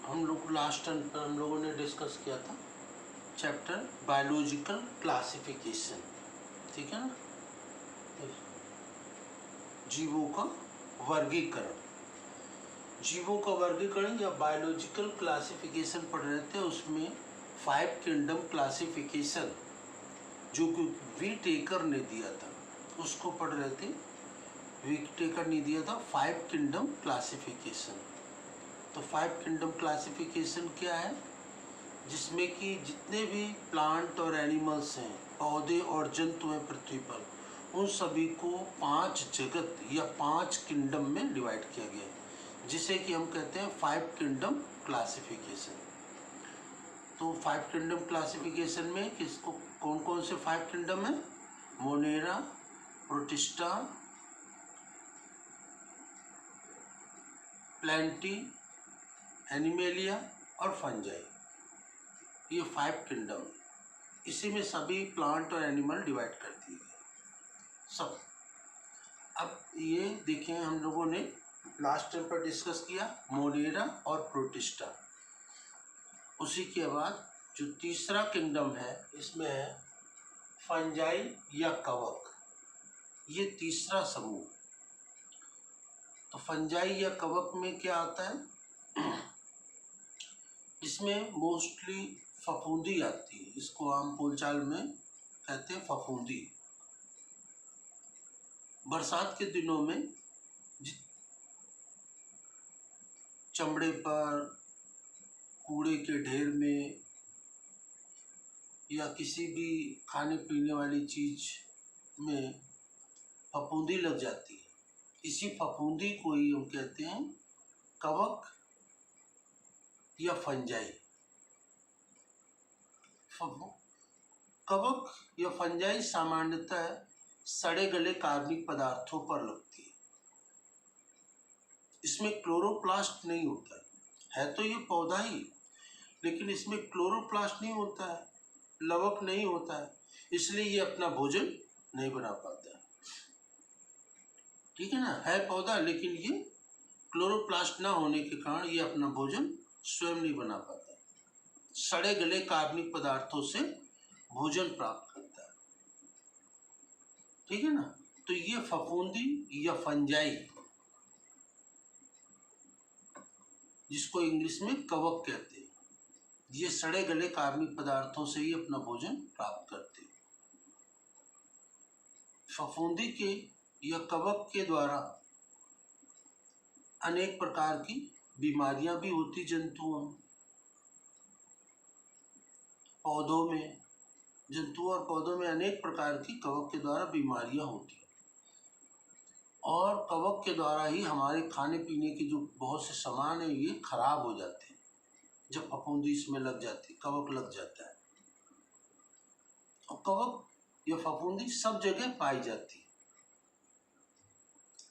हम लोग last time पर हम लोगों ने डिस्कस किया था चैप्टर बायोलॉजिकल क्लासिफिकेशन, ठीक है ना। जीवों का वर्गीकरण, जीवों का वर्गीकरण या बायोलॉजिकल क्लासिफिकेशन पढ़ रहे थे। उसमें 5 किंगडम क्लासिफिकेशन जो कि वीटेकर ने दिया था उसको पढ़ रहे थे। वीटेकर ने दिया था 5 किंगडम क्लासिफिकेशन। तो 5 किंगडम क्लासिफिकेशन क्या है, जिसमें कि जितने भी प्लांट और एनिमल्स हैं, पौधे और जंतु हैं पृथ्वी पर, उन सभी को 5 जगत या 5 किंगडम में डिवाइड किया गया है, जिसे कि हम कहते हैं 5 किंगडम क्लासिफिकेशन। तो 5 किंगडम क्लासिफिकेशन में किसको कौन कौन से 5 किंगडम है? मोनेरा, प्रोटिस्टा, प्लेंटी, एनिमेलिया और फंजाई, ये 5 किंगडम है। इसी में सभी प्लांट और एनिमल डिवाइड कर दिए गए सब। अब ये देखें, हम लोगों ने लास्ट टाइम पर डिस्कस किया मोनेरा और प्रोटिस्टा। उसी के बाद जो तीसरा किंगडम है इसमें है फंजाई या कवक, ये तीसरा समूह। तो फंजाई या कवक में क्या आता है? इसमें मोस्टली फफूंदी आती है, इसको आम बोलचाल में कहते हैं फफूंदी। बरसात के दिनों में चमड़े पर, कूड़े के ढेर में या किसी भी खाने पीने वाली चीज में फफूंदी लग जाती है। इसी फफूंदी को ही हम कहते हैं कवक या फंजाई। कवक या फंजाई सामान्यतः सड़े गले कार्बनिक पदार्थों पर लगती है। इसमें क्लोरोप्लास्ट नहीं होता है तो ये पौधा ही, लेकिन इसमें क्लोरोप्लास्ट नहीं होता है, लवक नहीं होता है, इसलिए ये अपना भोजन नहीं बना पाता है। ठीक है ना, है पौधा लेकिन ये क्लोरोप्लास्ट ना होने के कारण ये अपना भोजन स्वयं नहीं बना पाता है। सड़े गले कार्बनिक पदार्थों से भोजन प्राप्त करता है। ठीक है ना, तो ये फफूंदी या फंजाई, जिसको इंग्लिश में कवक कहते हैं, ये सड़े गले कार्बनिक पदार्थों से ही अपना भोजन प्राप्त करते हैं। फफूंदी के या कवक के द्वारा अनेक प्रकार की बीमारियां भी होती जंतुओं में, पौधों में, जंतुओं और पौधों में अनेक प्रकार की कवक के द्वारा बीमारियां होती हैं। और कवक के द्वारा ही हमारे खाने पीने के जो बहुत से सामान हैं ये खराब हो जाते हैं जब फफूंदी इसमें लग जाती है, कवक लग जाता है। और कवक या फफूंदी सब जगह पाई जाती है।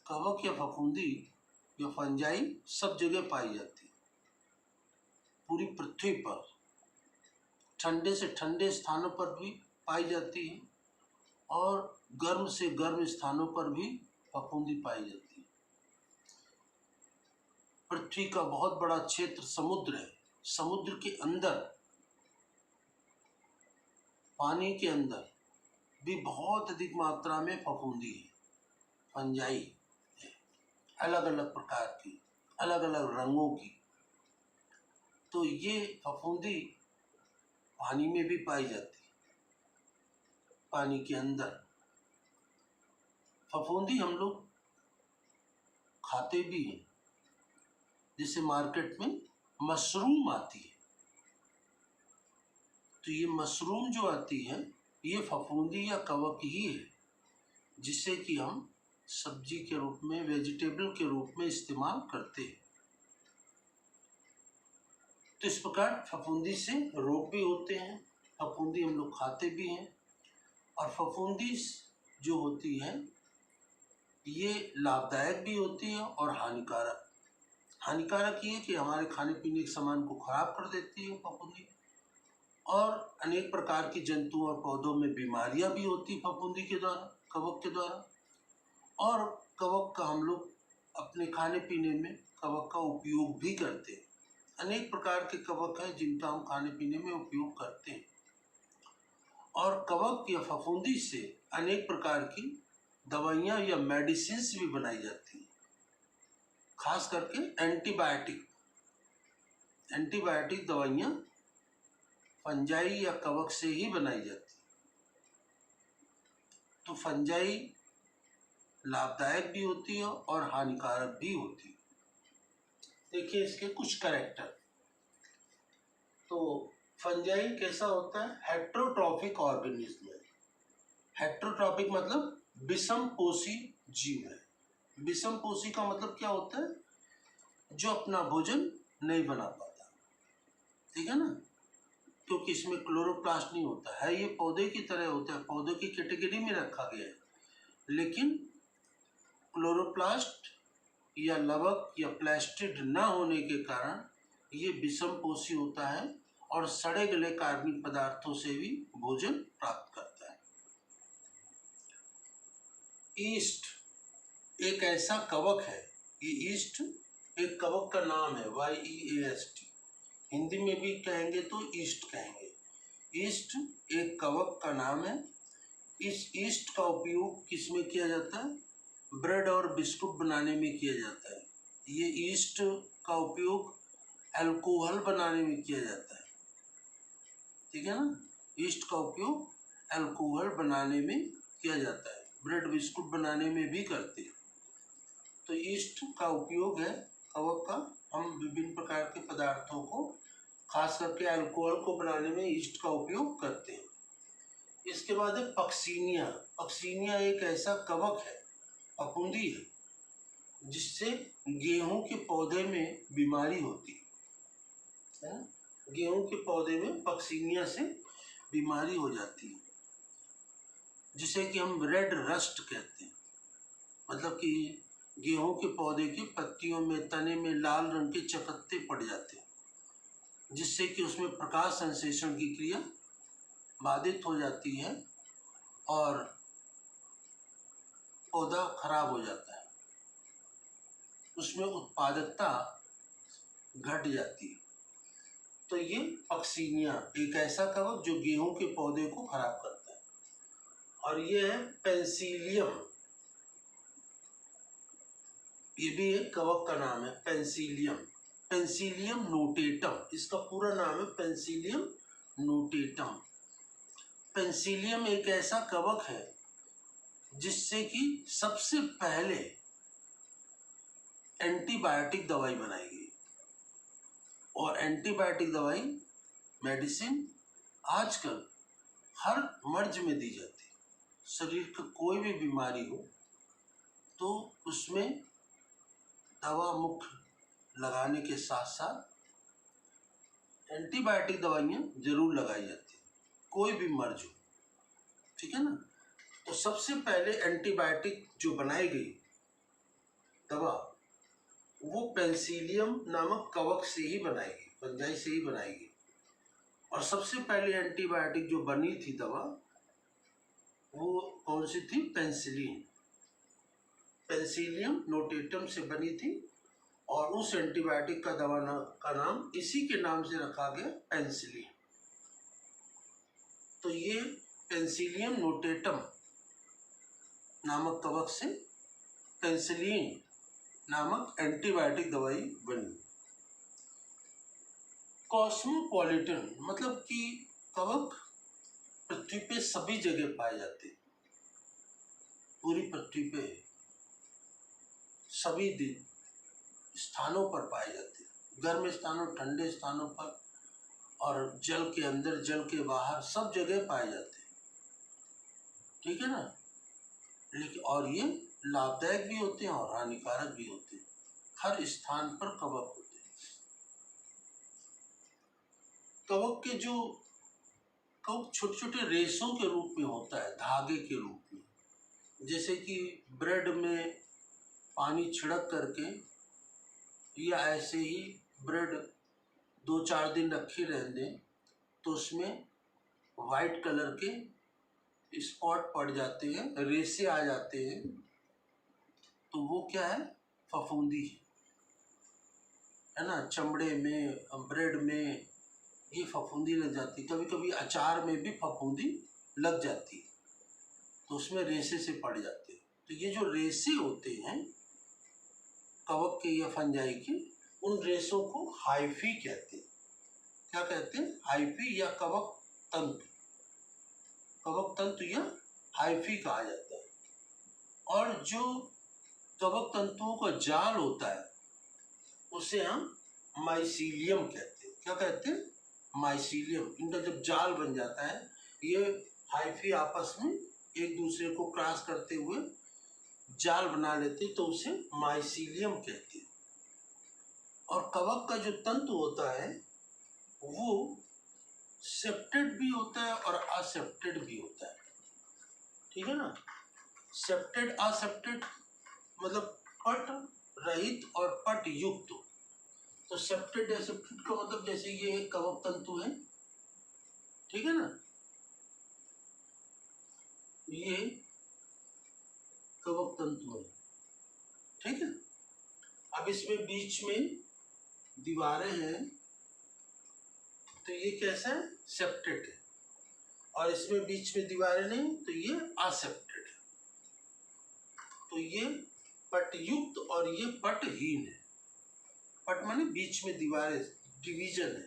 कवक या फफूंदी या फंजाई सब जगह पाई जाती है, पूरी पृथ्वी पर ठंडे से ठंडे स्थानों पर भी पाई जाती है और गर्म से गर्म स्थानों पर भी फफूंदी पाई जाती है। पृथ्वी का बहुत बड़ा क्षेत्र समुद्र है, समुद्र के अंदर, पानी के अंदर भी बहुत अधिक मात्रा में फफूंदी है, फंजाई है, अलग अलग प्रकार की, अलग अलग रंगों की। तो ये फफूंदी पानी में भी पाई जाती है, पानी के अंदर। फफूंदी हम लोग खाते भी हैं, जैसे मार्केट में मशरूम आती है, तो ये मशरूम जो आती है ये फफूंदी या कवक ही है, जिसे कि हम सब्जी के रूप में, वेजिटेबल के रूप में इस्तेमाल करते हैं। तो इस प्रकार फफूंदी से रोग भी होते हैं, फफूंदी हम लोग खाते भी हैं। और फफूंदी जो होती है ये लाभदायक भी होती है और हानिकारक। हानिकारक ये कि हमारे खाने पीने के सामान को खराब कर देती है फफूंदी, और अनेक प्रकार की जंतुओं और पौधों में बीमारियां भी होती फफूंदी के द्वारा, कवक के द्वारा। और कवक का हम लोग अपने खाने पीने में कवक का उपयोग भी करते हैं। अनेक प्रकार के कवक हैं जिनका हम खाने पीने में उपयोग करते हैं, और कवक या फफूंदी से अनेक प्रकार की दवाइयाँ या मेडिसिन्स भी बनाई जाती हैं, खास करके एंटीबायोटिक दवाइयाँ फंजाई या कवक से ही बनाई जाती हैं। तो फंजाई लाभदायक भी होती है और हानिकारक भी होती है। देखिए इसके कुछ कैरेक्टर। तो फंजाई कैसा होता है? हेट्रोट्रॉफिक ऑर्गेनिज्म है। हेट्रोट्रॉफिक मतलब विषमपोषी जीव है। विषमपोषी का मतलब क्या होता है? जो अपना भोजन नहीं बना पाता, ठीक है ना, क्योंकि इसमें क्लोरोप्लास्ट नहीं होता है। ये पौधे की तरह होता है, पौधे की कैटेगरी में रखा गया है, लेकिन क्लोरोप्लास्ट या लवक या प्लास्टिड न होने के कारण ये विषमपोषी होता है और सड़े गले कार्बनिक पदार्थों से भी भोजन प्राप्त करता है। ईस्ट एक ऐसा कवक है, ये ईस्ट एक कवक का नाम है, YEAST। हिंदी में भी कहेंगे तो ईस्ट कहेंगे। ईस्ट एक कवक का नाम है। इस ईस्ट का उपयोग किस में किया जाता है? ब्रेड और बिस्कुट बनाने में किया जाता है। ये ईस्ट का उपयोग अल्कोहल बनाने में किया जाता है, ठीक है ना। ईस्ट का उपयोग अल्कोहल बनाने में किया जाता है, ब्रेड बिस्कुट बनाने में भी करते हैं। तो ईस्ट का उपयोग है कवक का। हम विभिन्न प्रकार के पदार्थों को, खास करके अल्कोहल को बनाने में ईस्ट का उपयोग करते हैं। इसके बाद है पक्सीनिया। पक्सीनिया एक ऐसा कवक है, फफूंदी है, जिससे गेहूं के पौधे में बीमारी होती है। गेहूं के पौधे में पक्सीनिया से बीमारी हो जाती है, जिसे कि हम रेड रस्ट कहते हैं। मतलब कि गेहूं के पौधे की पत्तियों में, तने में लाल रंग के चकत्ते पड़ जाते हैं, जिससे कि उसमें प्रकाश संश्लेषण की क्रिया बाधित हो जाती है और पौधा खराब हो जाता है, उसमें उत्पादकता घट जाती है। तो ये पक्सीनिया एक ऐसा कवक जो गेहूं के पौधे को खराब करता है। और ये है पेंसिलियम। ये भी एक कवक का नाम है, पेंसिलियम। पेंसिलियम नोटेटम, इसका पूरा नाम है पेंसिलियम नोटेटम। पेंसिलियम एक ऐसा कवक है जिससे कि सबसे पहले एंटीबायोटिक दवाई बनाई गई। और एंटीबायोटिक दवाई, मेडिसिन आजकल हर मर्ज में दी जाती है। शरीर की कोई भी बीमारी हो तो उसमें दवा मुख्य लगाने के साथ साथ एंटीबायोटिक दवाइयाँ जरूर लगाई जाती है, कोई भी मर्ज हो, ठीक है ना। तो सबसे पहले एंटीबायोटिक जो बनाई गई दवा, वो पेंसिलियम नामक कवक से ही बनाई गई, फंजाई से ही बनाई गई। और सबसे पहले एंटीबायोटिक जो बनी थी दवा, वो कौन सी थी? पेंसिलिन, पेंसिलियम नोटेटम से बनी थी। और उस एंटीबायोटिक का का नाम इसी के नाम से रखा गया, पेंसिलिन। तो ये पेंसिलियम नोटेटम नामक कवक से पेंसिलिन नामक एंटीबायोटिक दवाई बनी। कॉस्मोपॉलिटन मतलब कि कवक पृथ्वी पे सभी जगह पाए जाते हैं, पूरी पृथ्वी पे सभी स्थानों पर पाए जाते हैं, गर्म स्थानों, ठंडे स्थानों पर, और जल के अंदर, जल के बाहर, सब जगह पाए जाते हैं, ठीक है ना। लेकिन और ये लाभदायक भी होते हैं और हानिकारक भी होते हैं। हर स्थान पर कवक होते हैं। कवक के जो कवक छोटे छोटे रेशों के रूप में होता है, धागे के रूप में। जैसे कि ब्रेड में पानी छिड़क करके, या ऐसे ही ब्रेड 2-4 दिन रखे रहने दें तो उसमें वाइट कलर के स्पॉट पड़ जाते हैं, रेशे आ जाते हैं, तो वो क्या है? फफूंदी है। है ना, चमड़े में, ब्रेड में ये फफूंदी लग जाती है। कभी कभी अचार में भी फफूंदी लग जाती है, तो उसमें रेशे से पड़ जाते हैं। तो ये जो रेशे होते हैं कवक के या फंजाई के, उन रेशों को हाइफी कहते हैं। क्या कहते हैं? हाइफी या कवक तंतु। कवक तंतु या हाइफी कहा जाता है। और जो कवक तंतुओं का जाल होता है उसे हम माइसीलियम कहते हैं। क्या कहते हैं? माइसीलियम। इनका जब जाल बन जाता है, ये हाइफी आपस में एक दूसरे को क्रॉस करते हुए जाल बना लेते हैं, तो उसे माइसीलियम कहते हैं। और कवक का जो तंतु होता है वो सेप्टेड भी होता है और असेप्टेड भी होता है। ठीक है ना? सेप्टेड असेप्टेड मतलब पट रहित और पट युक्त। तो सेप्टेड असेप्टेड का मतलब जैसे ये कवक तंतु है, ठीक है ना, ये कवक तंतु है, ठीक है। अब इसमें बीच में दीवारें हैं, तो ये कैसा है? सेप्टेड है। और इसमें बीच में दीवारें नहीं, तो ये असेप्टेड है। तो ये पटयुक्त और ये पटहीन है। पट माने बीच में दीवारें, डिवीजन है।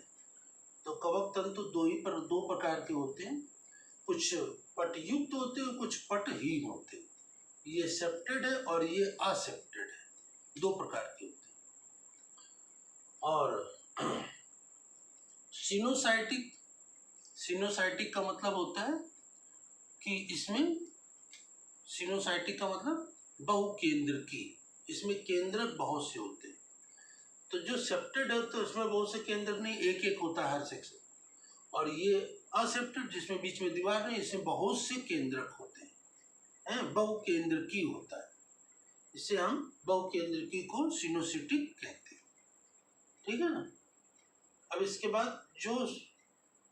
तो कवक तंतु दो प्रकार के होते हैं, कुछ पटयुक्त होते हैं, कुछ पटहीन होते हैं। ये सेप्टेड है और ये असेप्टेड है, दो प्रकार के होते हैं। और सिनोसाइटिक, सिनोसाइटिक का मतलब होता है कि इसमें, सिनोसाइटिक का मतलब बहुकेंद्रकी, इसमें केंद्रक बहुत से होते हैं। तो जो सेप्टेड है तो इसमें बहुत से केंद्रक नहीं, एक एक होता है हर सेक्शन। और ये असेप्टेड जिसमें बीच में दीवार नहीं, इसमें बहुत से केंद्रक होते हैं, बहुकेंद्रकी होता है। इसे हम बहुकेंद्रकी को सिनोसिटिक कहते हैं। ठीक है ना? अब इसके बाद जो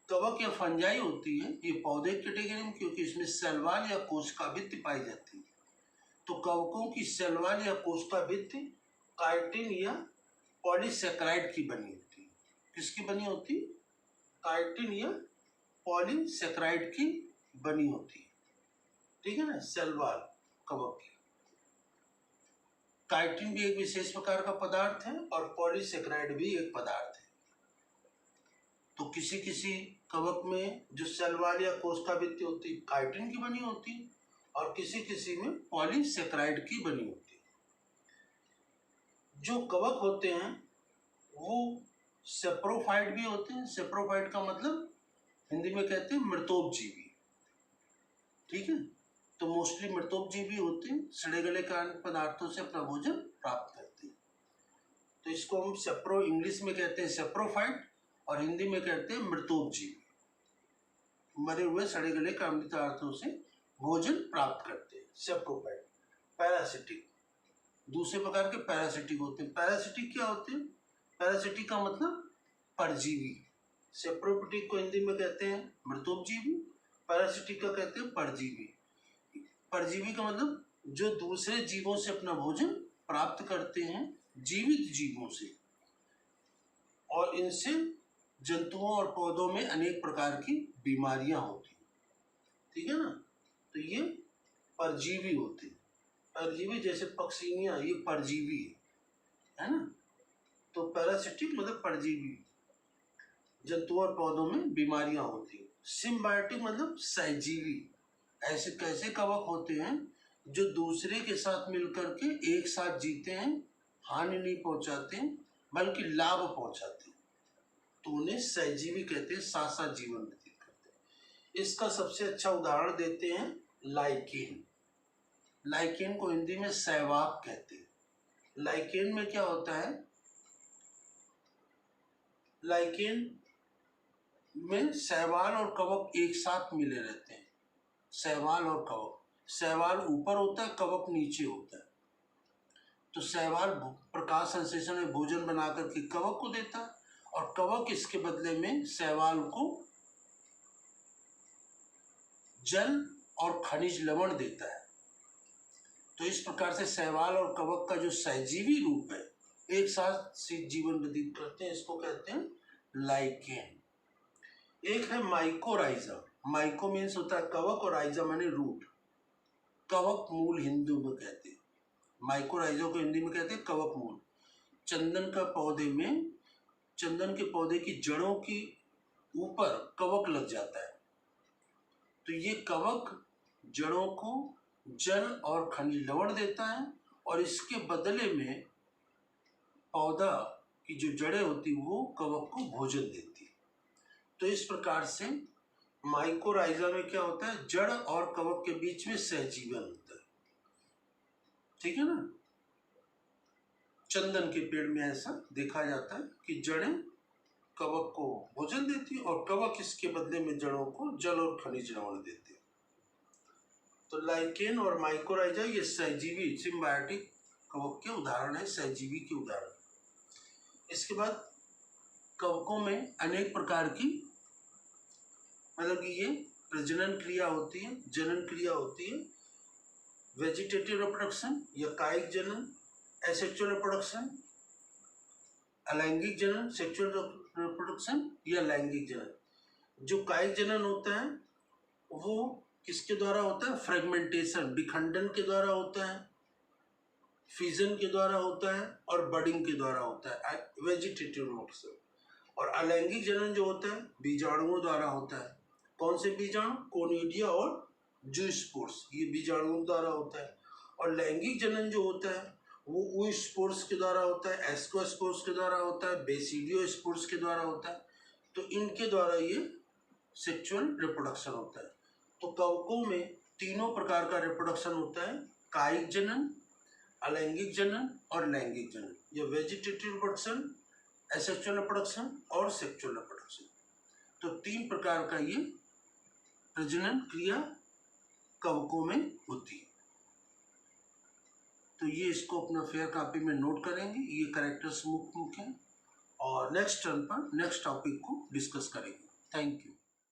कवक या फंजाई होती है, ये पौधे कैटेगरी में, क्योंकि इसमें शैलवाल या कोशिका भित्ति पाई जाती है। तो कवकों की शैलवाल या कोशिका भित्ति काइटिन या पॉलीसेकेराइड की बनी होती है। किसकी बनी होती है? काइटिन या पॉलीसेकेराइड की बनी होती है। ठीक है ना? शैलवाल कवक की। काइटिन भी एक विशेष प्रकार का पदार्थ है और पॉलीसेकेराइड भी एक पदार्थ है। तो किसी किसी कवक में जो शैलवाल या कोशिका भित्ति होती है काइटिन की बनी होती है, और किसी किसी में पॉलीसेकेराइड की बनी होती है। जो कवक होते हैं वो सेप्रोफाइट भी होते हैं। सेप्रोफाइट का मतलब हिंदी में कहते हैं मृतोपजीवी। ठीक है? तो मोस्टली मृतोपजीवी होते हैं, सड़े गले के अन्य पदार्थों से अपना भोजन प्राप्त करते हैं। तो इसको हम सेप्रो, इंग्लिश में कहते हैं सेप्रोफाइट और हिंदी में कहते हैं मृतोपजीवी। मरे हुए सड़े गले के अम्लीय पदार्थों से भोजन प्राप्त करते हैं, सेप्रोफाइट। पैरासिटिक, दूसरे प्रकार के पैरासिटिक होते हैं। पैरासिटिक क्या होते हैं? पैरासिटिक का मतलब परजीवी। सेप्रोफाइटिक को हिंदी में कहते हैं मृतोपजीवी, पैरासिटिक का कहते हैं परजीवी। परजीवी का मतलब जो दूसरे जीवों से अपना भोजन प्राप्त करते हैं, जीवित जीवों से, और इनसे जंतुओं और पौधों में अनेक प्रकार की बीमारियां होती हैं। ठीक है ना? तो ये परजीवी होते हैं। परजीवी जैसे पक्सिनिया, ये परजीवी है ना? तो पैरासिटिक मतलब परजीवी, जंतुओं और पौधों में बीमारियां होती हैं। सिम्बायोटिक मतलब सहजीवी। ऐसे कैसे कवक होते हैं जो दूसरे के साथ मिलकर के एक साथ जीते हैं, हानि नहीं पहुंचाते बल्कि लाभ पहुंचाते हैं, तो उन्हें सहजीवी कहते हैं, साथ साथ जीवन व्यतीत करते हैं। इसका सबसे अच्छा उदाहरण देते हैं लाइकेन। लाइकेन को हिंदी में सहवाग कहते हैं। लाइकेन में क्या होता है? लाइकेन में शैवाल और कवक एक साथ मिले रहते हैं। शैवाल और कवक, शैवाल ऊपर होता है, कवक नीचे होता है। तो शैवाल प्रकाश संश्लेषण में भोजन बना करके कवक को देता है, और कवक इसके बदले में शैवाल को जल और खनिज लवण देता है। तो इस प्रकार से शैवाल और कवक का जो सहजीवी रूप है एक साथ से जीवन व्यतीत करते हैं, इसको कहते हैं लाइकेन। एक है माइकोराइजा। माइको मीन्स होता है कवक और राइजा माने रूट। कवक मूल हिंदू में कहते हैं, माइकोराइजा को हिंदी में कहते हैं कवक मूल। चंदन का पौधे में, चंदन के पौधे की जड़ों की ऊपर कवक लग जाता है, तो ये कवक जड़ों को जल और खनिज लवण देता है और इसके बदले में पौधा की जो जड़ें होती वो कवक को भोजन देती है। तो इस प्रकार से माइकोराइजा में क्या होता है, जड़ और कवक के बीच में सहजीवन होता है, ठीक है ना। चंदन के पेड़ में ऐसा देखा जाता है कि जड़ें कवक को भोजन देती है और कवक इसके बदले में जड़ों को जल और खनिज लवण देते हैं। तो लाइकेन और माइकोराइजा ये सहजीवी सिम्बायोटिक कवक के उदाहरण है, सहजीवी के उदाहरण। इसके बाद कवकों में अनेक प्रकार की, मतलब कि ये प्रजनन क्रिया होती है, जनन क्रिया होती है, वेजिटेटिव रिप्रोडक्शन या कायिक जनन, एसेक्सुअल रिप्रोडक्शन, अलैंगिक जनन सेक्सुअल रिप्रोडक्शन या लैंगिक जनन। जो कायिक जनन होता है वो किसके द्वारा होता है, फ्रेगमेंटेशन विखंडन के द्वारा होता है, फिजन के द्वारा होता है और बडिंग के द्वारा होता है, वेजिटेटिव रिप्रोडक्शन। और अलैंगिक जनन जो होता है बीजाणुओं द्वारा होता है। कौन से बीजाणु, कोनिडिया और जूस्पोर्स, ये बीजाणुओं द्वारा होता है। और लैंगिक जनन जो होता है वो oospores के द्वारा होता है, एस्कोस्पोर्स के द्वारा होता है, बेसिडियोस्पोर्स के द्वारा होता है। तो इनके द्वारा ये सेक्सुअल रिप्रोडक्शन होता है। तो कवकों में तीनों प्रकार का रिप्रोडक्शन होता है, कायिक जनन, अलैंगिक जनन और लैंगिक जनन, या वेजिटेटिव रिप्रोडक्शन, एसेक्सुअल रिप्रोडक्शन और सेक्सुअल रिप्रोडक्शन। तो तीन प्रकार का ये प्रजनन क्रिया कवकों में होती है। तो ये इसको अपना फेयर कॉपी में नोट करेंगे, ये कैरेक्टर्स मुख्य मुख्य हैं और नेक्स्ट टर्न पर नेक्स्ट टॉपिक को डिस्कस करेंगे। Thank you.